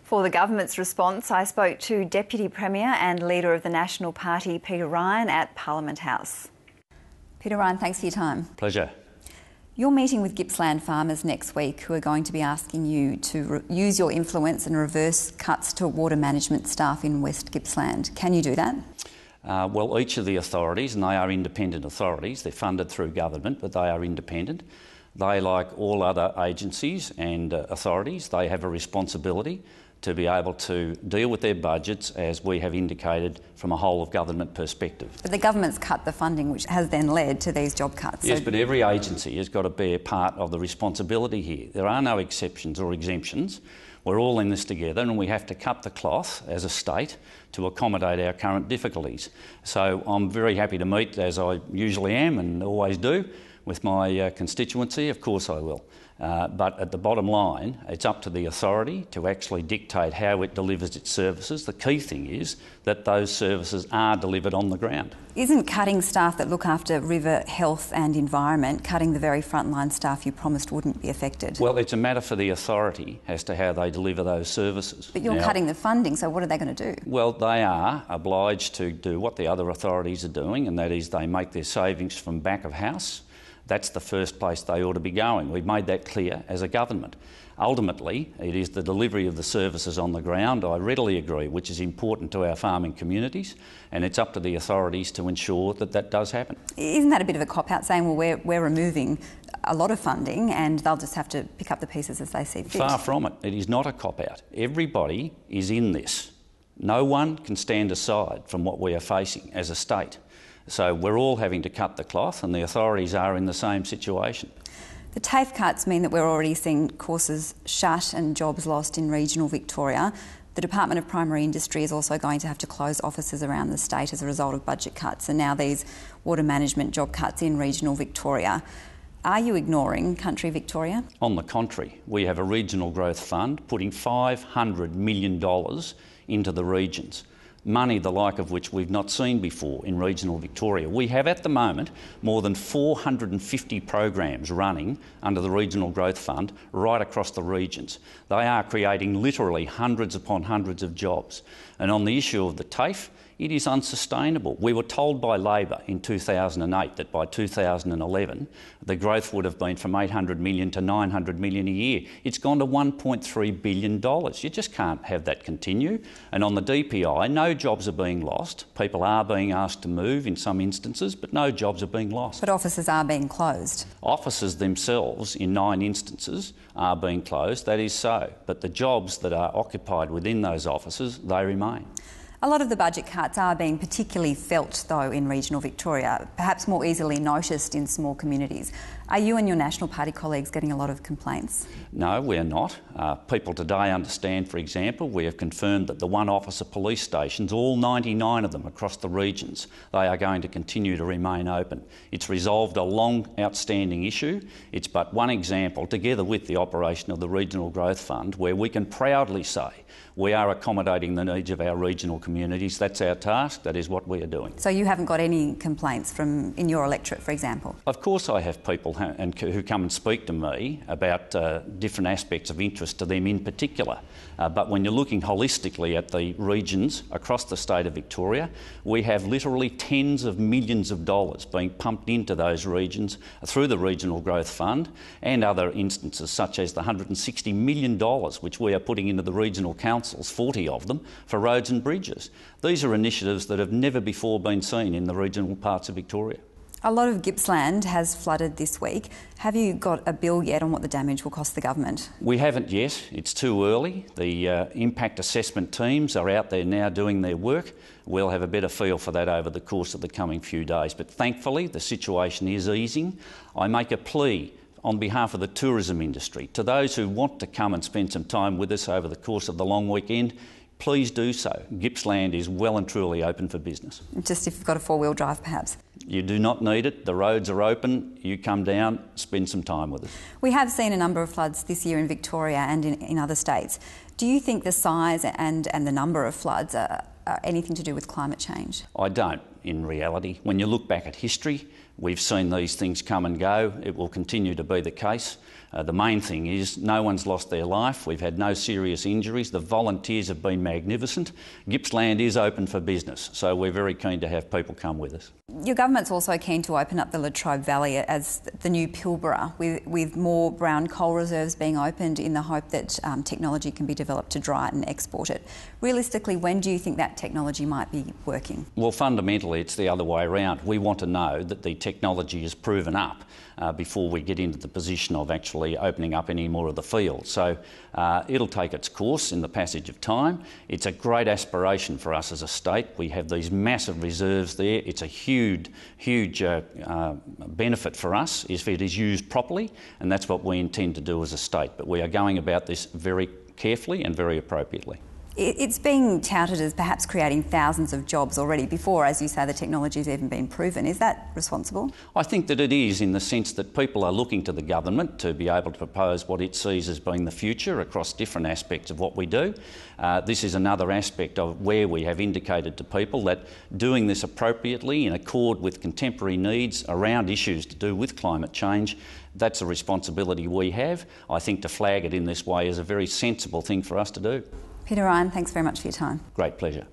For the government's response, I spoke to Deputy Premier and Leader of the National Party, Peter Ryan, at Parliament House. Peter Ryan, thanks for your time. Pleasure. You're meeting with Gippsland farmers next week who are going to be asking you to use your influence and reverse cuts to water management staff in West Gippsland. Can you do that? Well, each of the authorities, and they are independent authorities, they're funded through government, but they are independent. They, like all other agencies and authorities, they have a responsibility to be able to deal with their budgets as we have indicated from a whole of government perspective. But the government's cut the funding, which has then led to these job cuts. Yes, but every agency has got to bear part of the responsibility here. There are no exceptions or exemptions. We're all in this together and we have to cut the cloth as a state to accommodate our current difficulties. So I'm very happy to meet, as I usually am and always do, with my constituency. Of course I will. But at the bottom line, it's up to the authority to actually dictate how it delivers its services. The key thing is that those services are delivered on the ground. Isn't cutting staff that look after river health and environment cutting the very frontline staff you promised wouldn't be affected? Well, it's a matter for the authority as to how they deliver those services. But you're cutting the funding, so what are they going to do? Well, they are obliged to do what the other authorities are doing, and that is they make their savings from back of house. That's the first place they ought to be going. We've made that clear as a government. Ultimately, it is the delivery of the services on the ground, I readily agree, which is important to our farming communities, and it's up to the authorities to ensure that that does happen. Isn't that a bit of a cop-out saying, well, we're removing a lot of funding and they'll just have to pick up the pieces as they see fit? Far from it. It is not a cop-out. Everybody is in this. No one can stand aside from what we are facing as a state. So we're all having to cut the cloth and the authorities are in the same situation. The TAFE cuts mean that we're already seeing courses shut and jobs lost in regional Victoria. The Department of Primary Industry is also going to have to close offices around the state as a result of budget cuts, and now these water management job cuts in regional Victoria. Are you ignoring country Victoria? On the contrary, we have a regional growth fund putting $500 million into the regions. Money the like of which we've not seen before in regional Victoria. We have at the moment more than 450 programs running under the Regional Growth Fund right across the regions. They are creating literally hundreds upon hundreds of jobs. And on the issue of the TAFE, it is unsustainable. We were told by Labor in 2008 that by 2011 the growth would have been from $800 million to $900 million a year. It's gone to $1.3 billion. You just can't have that continue. And on the DPI, no jobs are being lost. People are being asked to move in some instances, but no jobs are being lost. But offices are being closed. Offices themselves, in 9 instances, are being closed. That is so. But the jobs that are occupied within those offices, they remain. A lot of the budget cuts are being particularly felt, though, in regional Victoria, perhaps more easily noticed in small communities. Are you and your National Party colleagues getting a lot of complaints? No, we're not. People today understand, for example, we have confirmed that the one-officer police stations, all 99 of them across the regions, they are going to continue to remain open. It's resolved a long outstanding issue. It's but one example, together with the operation of the Regional Growth Fund, where we can proudly say we are accommodating the needs of our regional communities. That's our task. That is what we are doing. So you haven't got any complaints from in your electorate, for example? Of course I have people who come and speak to me about different aspects of interest to them in particular. But when you're looking holistically at the regions across the state of Victoria, we have literally tens of millions of dollars being pumped into those regions through the Regional Growth Fund and other instances such as the $160 million which we are putting into the regional councils, 40 of them, for roads and bridges. These are initiatives that have never before been seen in the regional parts of Victoria. A lot of Gippsland has flooded this week. Have you got a bill yet on what the damage will cost the government? We haven't yet. It's too early. The impact assessment teams are out there now doing their work. We'll have a better feel for that over the course of the coming few days. But thankfully, the situation is easing. I make a plea on behalf of the tourism industry to those who want to come and spend some time with us over the course of the long weekend. Please do so. Gippsland is well and truly open for business. Just if you've got a four-wheel drive, perhaps? You do not need it. The roads are open. You come down, spend some time with us. We have seen a number of floods this year in Victoria and in other states. Do you think the size and the number of floods are anything to do with climate change? I don't. in reality. When you look back at history, we've seen these things come and go. It will continue to be the case. The main thing is no one's lost their life. We've had no serious injuries. The volunteers have been magnificent. Gippsland is open for business, so we're very keen to have people come with us. Your government's also keen to open up the Latrobe Valley as the new Pilbara, with more brown coal reserves being opened in the hope that technology can be developed to dry it and export it. Realistically, when do you think that technology might be working? Well, fundamentally, it's the other way around. We want to know that the technology is proven up before we get into the position of actually opening up any more of the field. So it'll take its course in the passage of time. It's a great aspiration for us as a state. We have these massive reserves there. It's a huge benefit for us if it is used properly, and that's what we intend to do as a state. But we are going about this very carefully and very appropriately. It's being touted as perhaps creating thousands of jobs already before, as you say, the technology's even been proven. Is that responsible? I think that it is, in the sense that people are looking to the government to be able to propose what it sees as being the future across different aspects of what we do. This is another aspect of where we have indicated to people that doing this appropriately in accord with contemporary needs around issues to do with climate change, that's a responsibility we have. I think to flag it in this way is a very sensible thing for us to do. Peter Ryan, thanks very much for your time. Great pleasure.